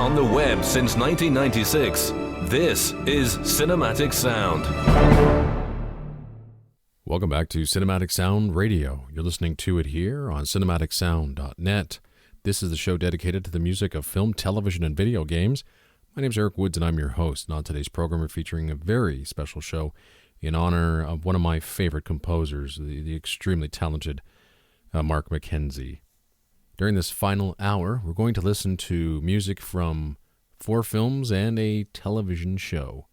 on the web since 1996. This is Cinematic Sound. Welcome back to Cinematic Sound Radio. You're listening to it here on cinematicsound.net. This is the show dedicated to the music of film, television, and video games. My name is Eric Woods, and I'm your host. And on today's program, we're featuring a very special show in honor of one of my favorite composers, the extremely talented Mark McKenzie. During this final hour, we're going to listen to music from 4 films and a television show.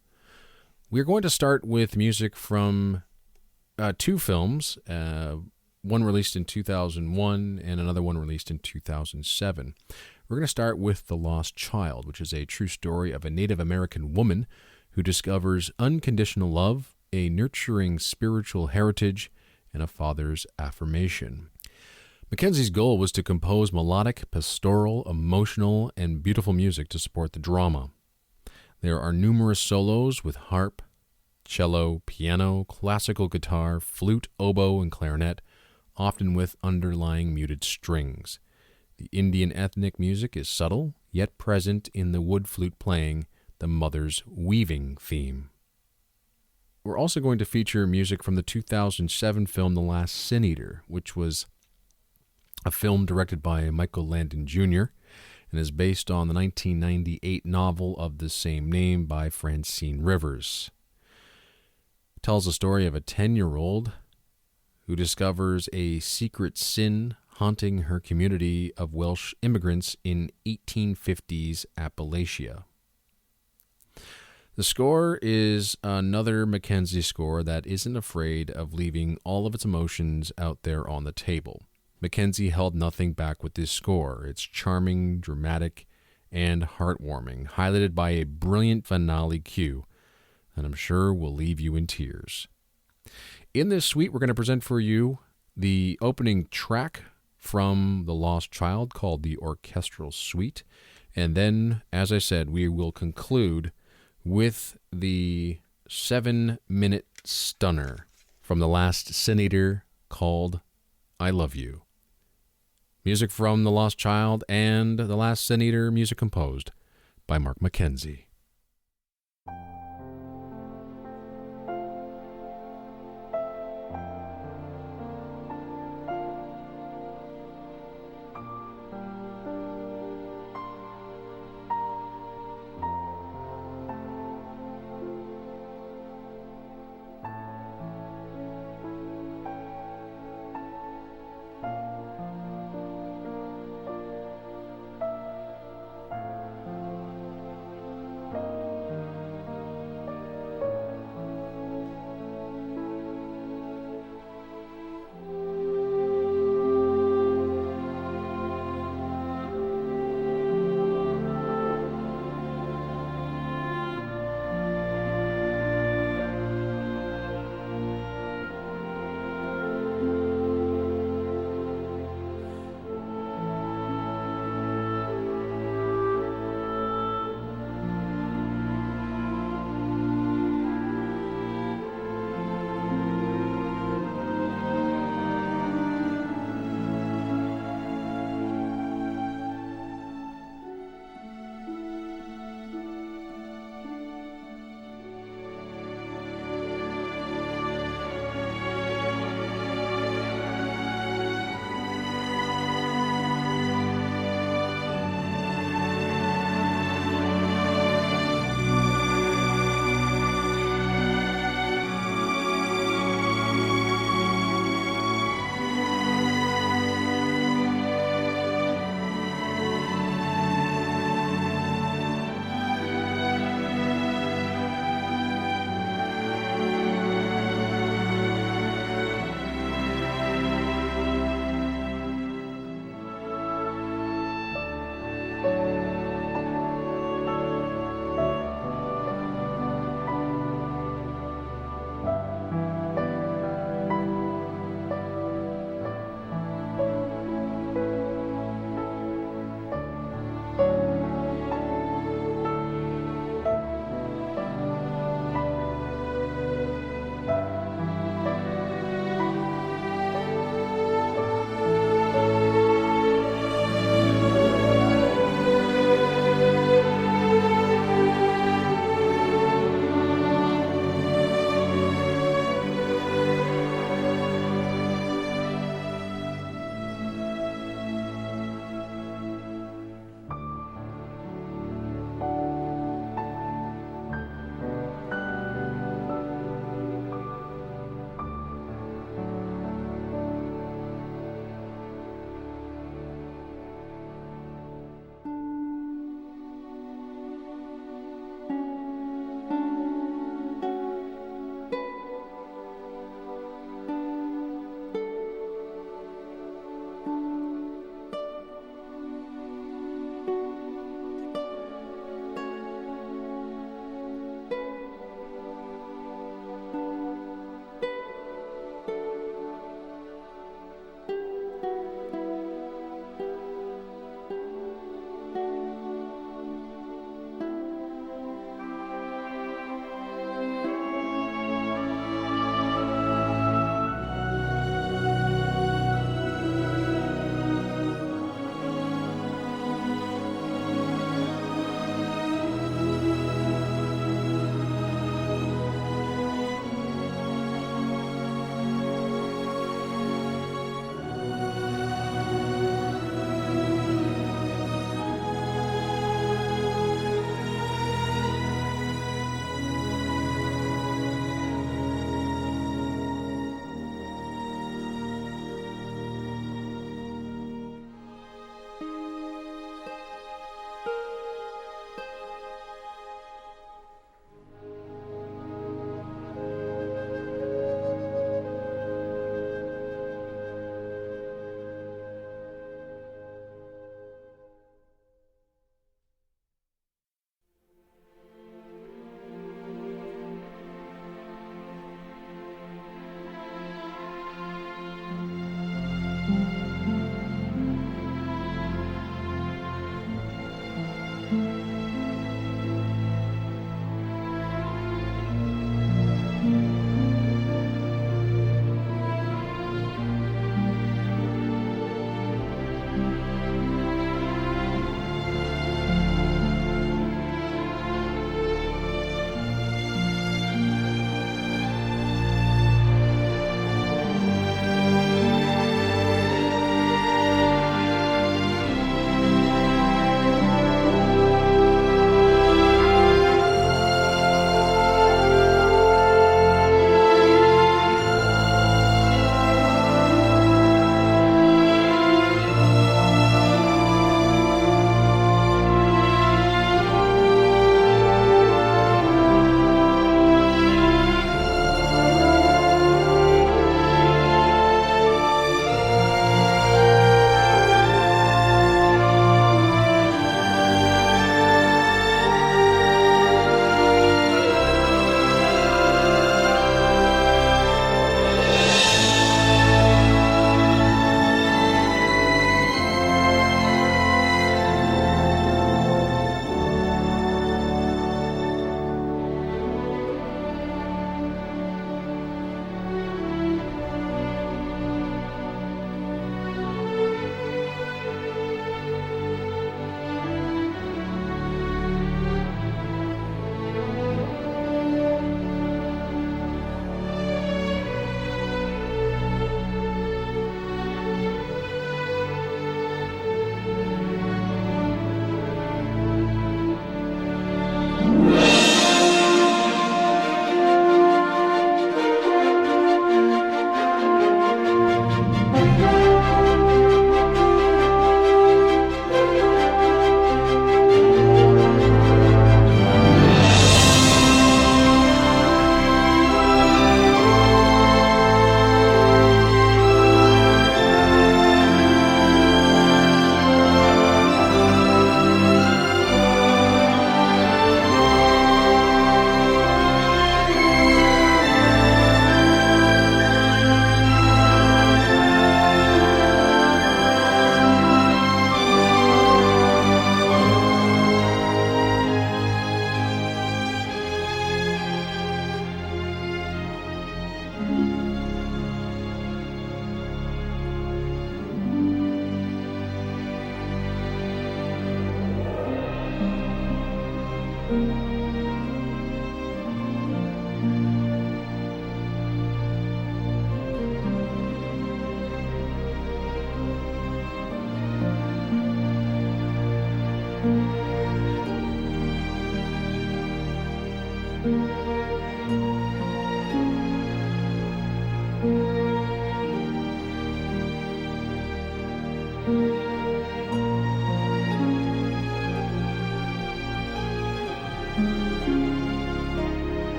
We're going to start with music from 2 films, one released in 2001 and another one released in 2007. We're going to start with The Lost Child, which is a true story of a Native American woman who discovers unconditional love, a nurturing spiritual heritage, and a father's affirmation. McKenzie's goal was to compose melodic, pastoral, emotional, and beautiful music to support the drama. There are numerous solos with harp, cello, piano, classical guitar, flute, oboe, and clarinet, often with underlying muted strings. The Indian ethnic music is subtle, yet present in the wood flute playing, the mother's weaving theme. We're also going to feature music from the 2007 film The Last Sin Eater, which was a film directed by Michael Landon Jr. and is based on the 1998 novel of the same name by Francine Rivers. It tells the story of a 10-year-old who discovers a secret sin haunting her community of Welsh immigrants in 1850s Appalachia. The score is another McKenzie score that isn't afraid of leaving all of its emotions out there on the table. McKenzie held nothing back with this score. It's charming, dramatic, and heartwarming, highlighted by a brilliant finale cue that I'm sure will leave you in tears. In this suite, we're going to present for you the opening track from The Lost Child called the Orchestral Suite. And then, as I said, we will conclude with the 7-minute stunner from The Last Sin Eater called I Love You. Music from The Lost Child and The Last Sin Eater, music composed by Mark McKenzie.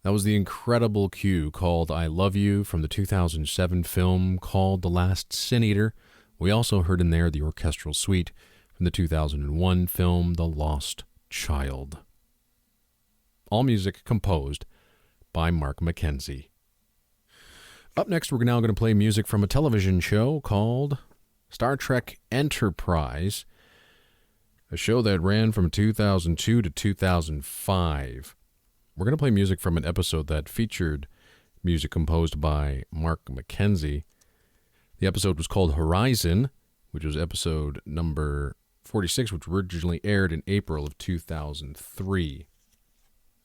That was the incredible cue called I Love You from the 2007 film called The Last Sin Eater. We also heard in there the orchestral suite from the 2001 film The Lost Child. All music composed by Mark McKenzie. Up next, we're now going to play music from a television show called Star Trek Enterprise, a show that ran from 2002 to 2005. We're going to play music from an episode that featured music composed by Mark McKenzie. The episode was called Horizon, which was episode number 46, which originally aired in April of 2003.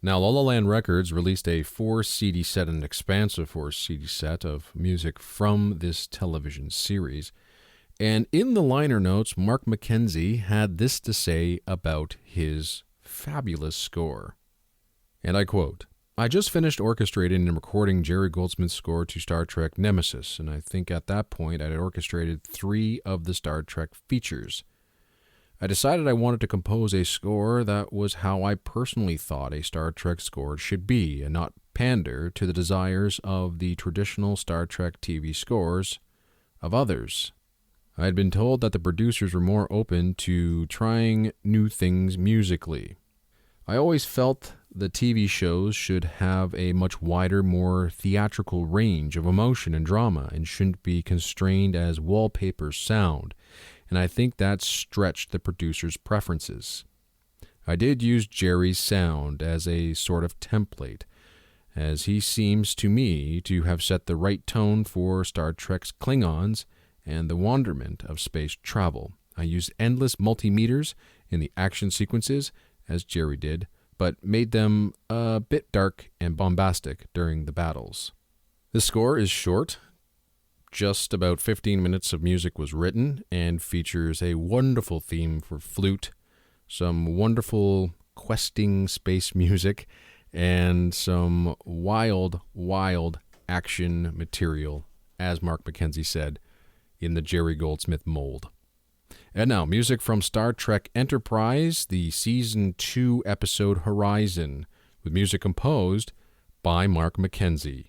Now, La La Land Records released a 4-CD set, an expansive 4-CD set of music from this television series. And in the liner notes, Mark McKenzie had this to say about his fabulous score. And I quote, "I just finished orchestrating and recording Jerry Goldsmith's score to Star Trek Nemesis, and I think at that point I had orchestrated 3 of the Star Trek features. I decided I wanted to compose a score that was how I personally thought a Star Trek score should be, and not pander to the desires of the traditional Star Trek TV scores of others. I had been told that the producers were more open to trying new things musically. I always felt the TV shows should have a much wider, more theatrical range of emotion and drama, and shouldn't be constrained as wallpaper sound, and I think that stretched the producers' preferences. I did use Jerry's sound as a sort of template, as he seems to me to have set the right tone for Star Trek's Klingons and the wonderment of space travel. I used endless multimeters in the action sequences, as Jerry did, but made them a bit dark and bombastic during the battles. The score is short. Just about 15 minutes of music was written and features a wonderful theme for flute, some wonderful questing space music, and some wild, wild action material, as Mark McKenzie said, in the Jerry Goldsmith mold. And now, music from Star Trek Enterprise, the Season 2 episode Horizon, with music composed by Mark McKenzie.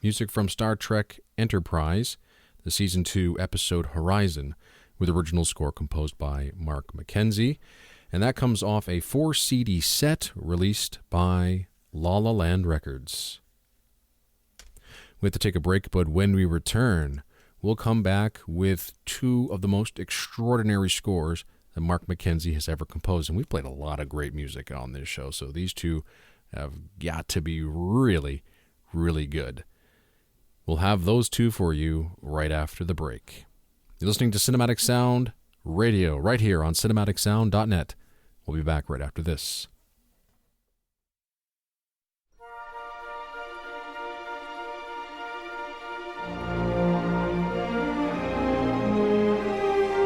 music from Star Trek Enterprise, the Season 2 episode Horizon, with original score composed by Mark McKenzie. And that comes off a 4-CD set released by La La Land Records. We have to take a break, but when we return, we'll come back with two of the most extraordinary scores that Mark McKenzie has ever composed. And we've played a lot of great music on this show, so these two have got to be really, really good. We'll have those two for you right after the break. You're listening to Cinematic Sound Radio right here on cinematicsound.net. We'll be back right after this.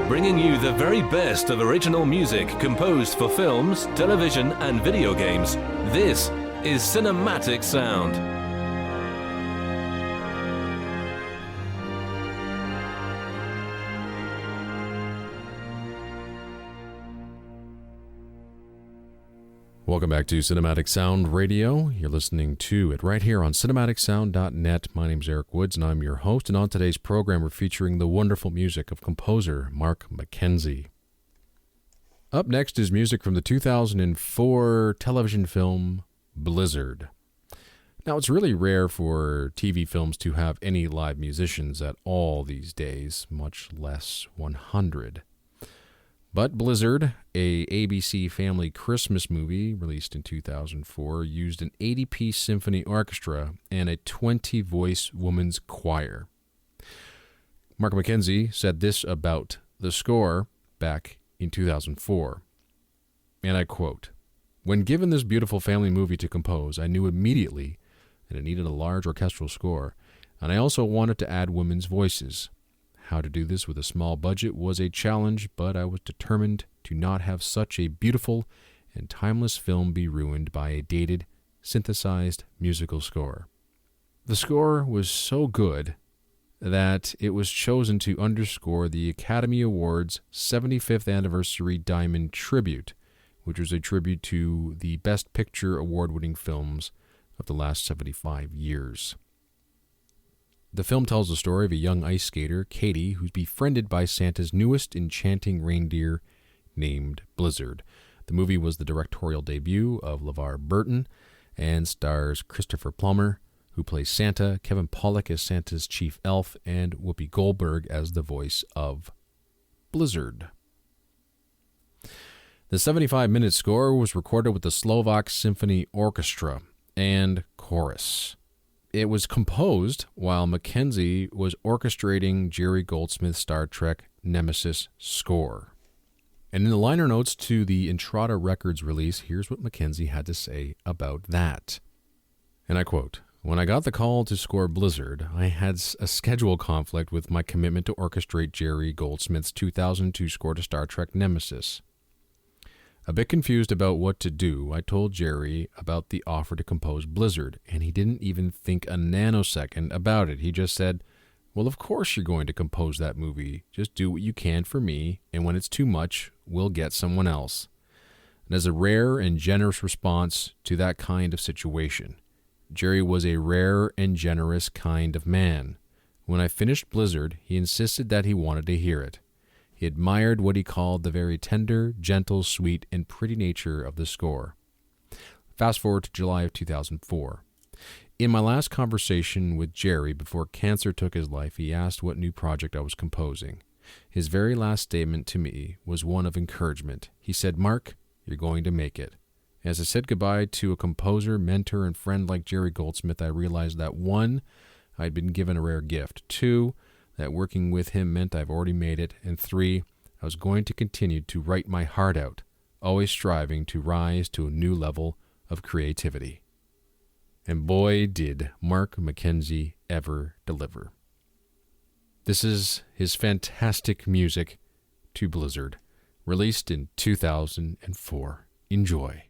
Bringing you the very best of original music composed for films, television, and video games. This is Cinematic Sound. Welcome back to Cinematic Sound Radio. You're listening to it right here on cinematicsound.net. My name's Eric Woods, and I'm your host. And on today's program, we're featuring the wonderful music of composer Mark McKenzie. Up next is music from the 2004 television film Blizzard. Now, it's really rare for TV films to have any live musicians at all these days, much less 100. But Blizzard, a ABC Family Christmas movie released in 2004, used an 80-piece symphony orchestra and a 20-voice woman's choir. Mark McKenzie said this about the score back in 2004, and I quote, "When given this beautiful family movie to compose, I knew immediately that it needed a large orchestral score, and I also wanted to add women's voices. How to do this with a small budget was a challenge, but I was determined to not have such a beautiful and timeless film be ruined by a dated, synthesized musical score. The score was so good that it was chosen to underscore the Academy Awards' 75th Anniversary Diamond Tribute, which was a tribute to the Best Picture award-winning films of the last 75 years. The film tells the story of a young ice skater, Katie, who's befriended by Santa's newest enchanting reindeer named Blizzard. The movie was the directorial debut of LeVar Burton and stars Christopher Plummer, who plays Santa, Kevin Pollak as Santa's chief elf, and Whoopi Goldberg as the voice of Blizzard. The 75-minute score was recorded with the Slovak Symphony Orchestra and Chorus. It was composed while McKenzie was orchestrating Jerry Goldsmith's Star Trek Nemesis score. And in the liner notes to the Entrada Records release, here's what McKenzie had to say about that. And I quote, "When I got the call to score Blizzard, I had a schedule conflict with my commitment to orchestrate Jerry Goldsmith's 2002 score to Star Trek Nemesis. A bit confused about what to do, I told Jerry about the offer to compose Blizzard, and he didn't even think a nanosecond about it. He just said, 'Well, of course you're going to compose that movie. Just do what you can for me, and when it's too much, we'll get someone else.' And as a rare and generous response to that kind of situation, Jerry was a rare and generous kind of man. When I finished Blizzard, he insisted that he wanted to hear it. He admired what he called the very tender, gentle, sweet, and pretty nature of the score." Fast forward to July of 2004. In my last conversation with Jerry before cancer took his life, he asked what new project I was composing. His very last statement to me was one of encouragement. He said, "Mark, you're going to make it." As I said goodbye to a composer, mentor, and friend like Jerry Goldsmith, I realized that 1, I'd been given a rare gift, 2, that working with him meant I've already made it, and 3, I was going to continue to write my heart out, always striving to rise to a new level of creativity. And boy, did Mark McKenzie ever deliver. This is his fantastic music to Blizzard, released in 2004. Enjoy.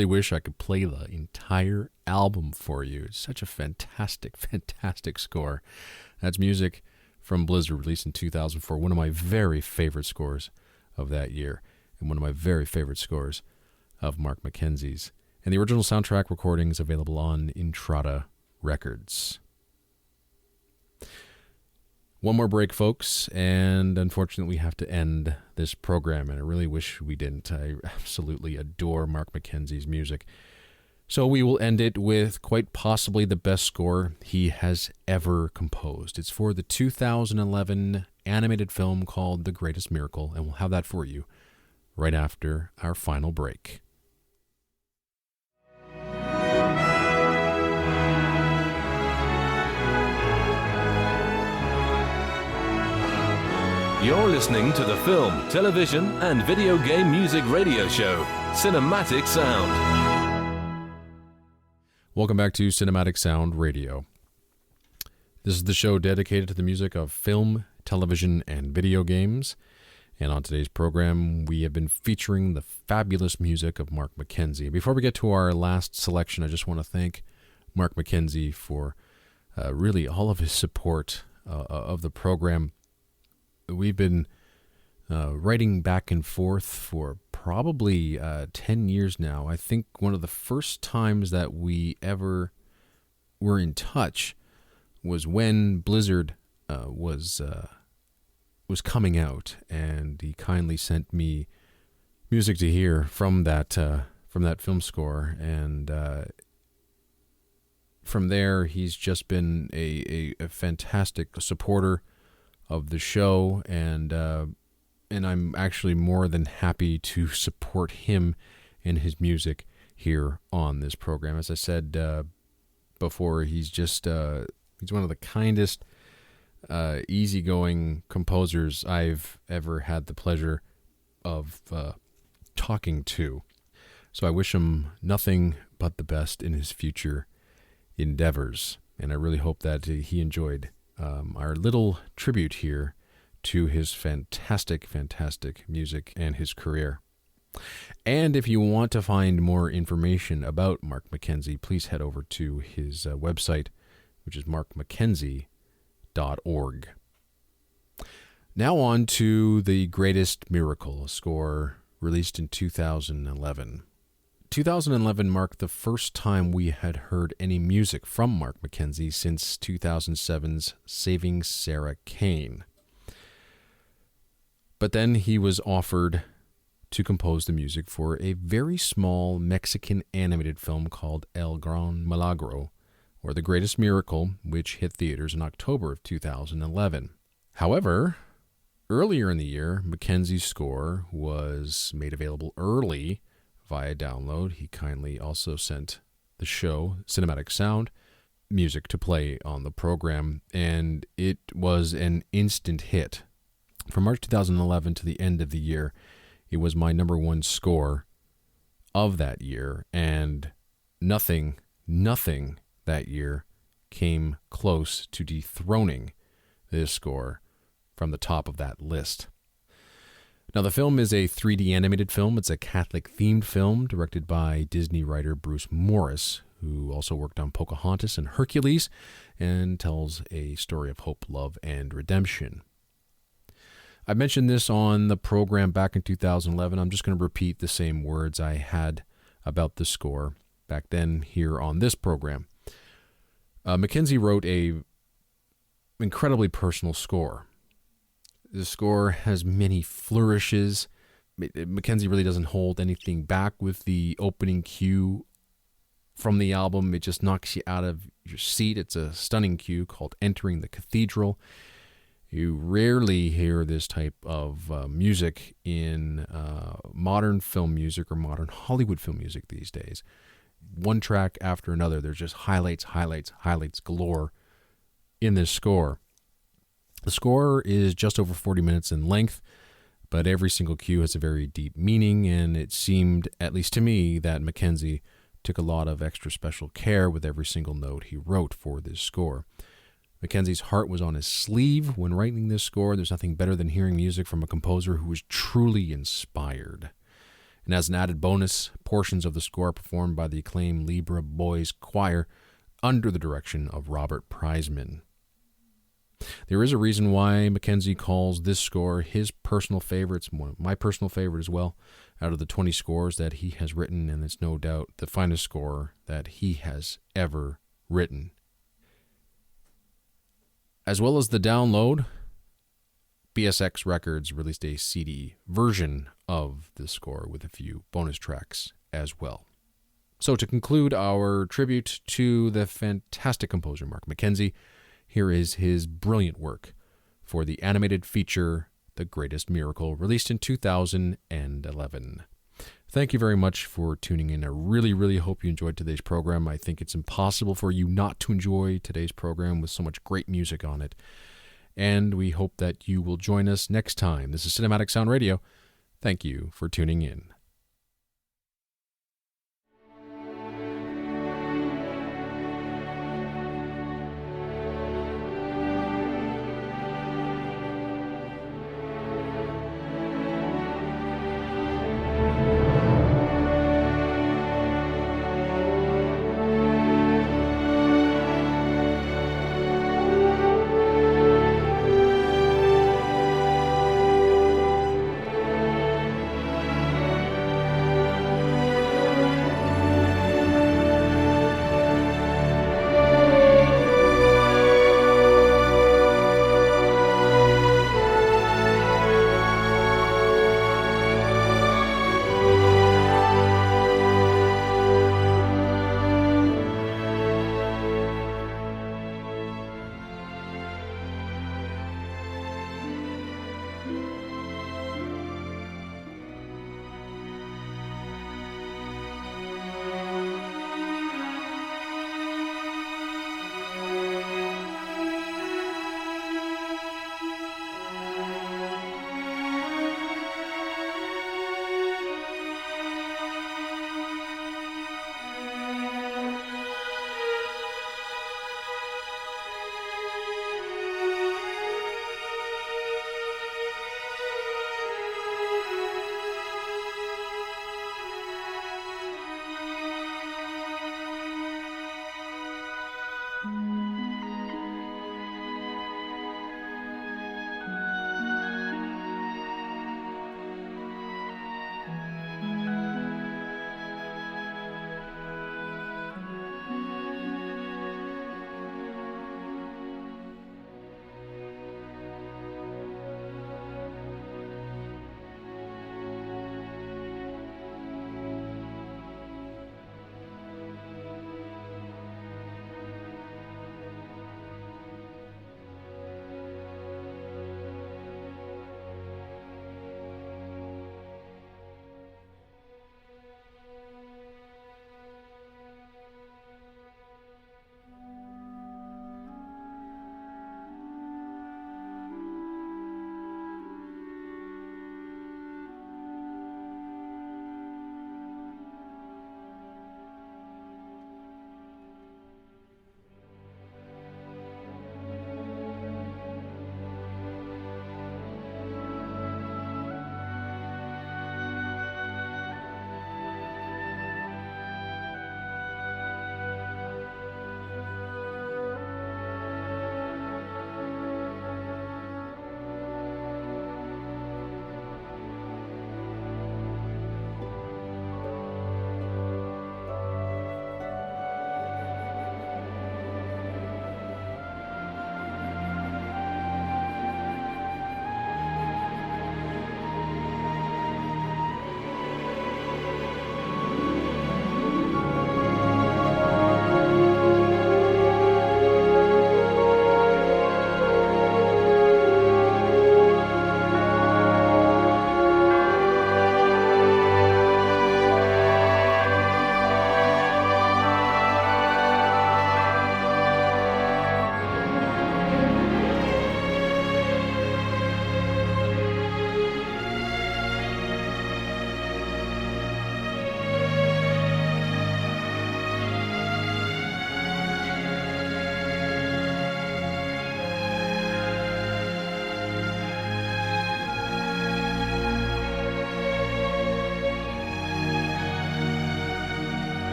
really wish I could play the entire album for you. It's such a fantastic, fantastic score. That's music from Blizzard, released in 2004. One of my very favorite scores of that year, and one of my very favorite scores of Mark McKenzie's. And the original soundtrack recording is available on Intrada Records. One more break, folks, and unfortunately we have to end this program, and I really wish we didn't. I absolutely adore Mark McKenzie's music. So we will end it with quite possibly the best score he has ever composed. It's for the 2011 animated film called The Greatest Miracle, and we'll have that for you right after our final break. You're listening to the film, television, and video game music radio show, Cinematic Sound. Welcome back to Cinematic Sound Radio. This is the show dedicated to the music of film, television, and video games. And on today's program, we have been featuring the fabulous music of Mark McKenzie. Before we get to our last selection, I just want to thank Mark McKenzie for really all of his support of the program. We've been writing back and forth for probably 10 years now. I think one of the first times that we ever were in touch was when Blizzard was coming out, and he kindly sent me music to hear from that film score, and from there he's just been a fantastic supporter of the show, and I'm actually more than happy to support him and his music here on this program. As I said before, he's one of the kindest, easygoing composers I've ever had the pleasure of talking to. So I wish him nothing but the best in his future endeavors, and I really hope that he enjoyed our little tribute here to his fantastic, fantastic music and his career. And if you want to find more information about Mark McKenzie, please head over to his website, which is markmckenzie.org. Now on to The Greatest Miracle, a score released in 2011. 2011 marked the first time we had heard any music from Mark McKenzie since 2007's Saving Sarah Kane. But then he was offered to compose the music for a very small Mexican animated film called El Gran Milagro, or The Greatest Miracle, which hit theaters in October of 2011. However, earlier in the year, McKenzie's score was made available early via download. He kindly also sent the show, Cinematic Sound, music to play on the program, and it was an instant hit. From March 2011 to the end of the year, it was my number one score of that year, and nothing that year came close to dethroning this score from the top of that list. Now, the film is a 3D animated film. It's a Catholic-themed film directed by Disney writer Bruce Morris, who also worked on Pocahontas and Hercules, and tells a story of hope, love, and redemption. I mentioned this on the program back in 2011. I'm just going to repeat the same words I had about the score back then here on this program. McKenzie wrote a incredibly personal score. The score has many flourishes. McKenzie really doesn't hold anything back with the opening cue from the album. It just knocks you out of your seat. It's a stunning cue called Entering the Cathedral. You rarely hear this type of music in modern film music or modern Hollywood film music these days. One track after another, there's just highlights galore in this score. The score is just over 40 minutes in length, but every single cue has a very deep meaning, and it seemed, at least to me, that McKenzie took a lot of extra special care with every single note he wrote for this score. McKenzie's heart was on his sleeve when writing this score. There's nothing better than hearing music from a composer who was truly inspired. And as an added bonus, portions of the score performed by the acclaimed Libra Boys Choir under the direction of Robert Priseman. There is a reason why McKenzie calls this score his personal favorite. It's my personal favorite as well, out of the 20 scores that he has written, and it's no doubt the finest score that he has ever written. As well as the download, BSX Records released a CD version of this score with a few bonus tracks as well. So to conclude our tribute to the fantastic composer Mark McKenzie, here is his brilliant work for the animated feature The Greatest Miracle, released in 2011. Thank you very much for tuning in. I really, really hope you enjoyed today's program. I think it's impossible for you not to enjoy today's program with so much great music on it. And we hope that you will join us next time. This is Cinematic Sound Radio. Thank you for tuning in.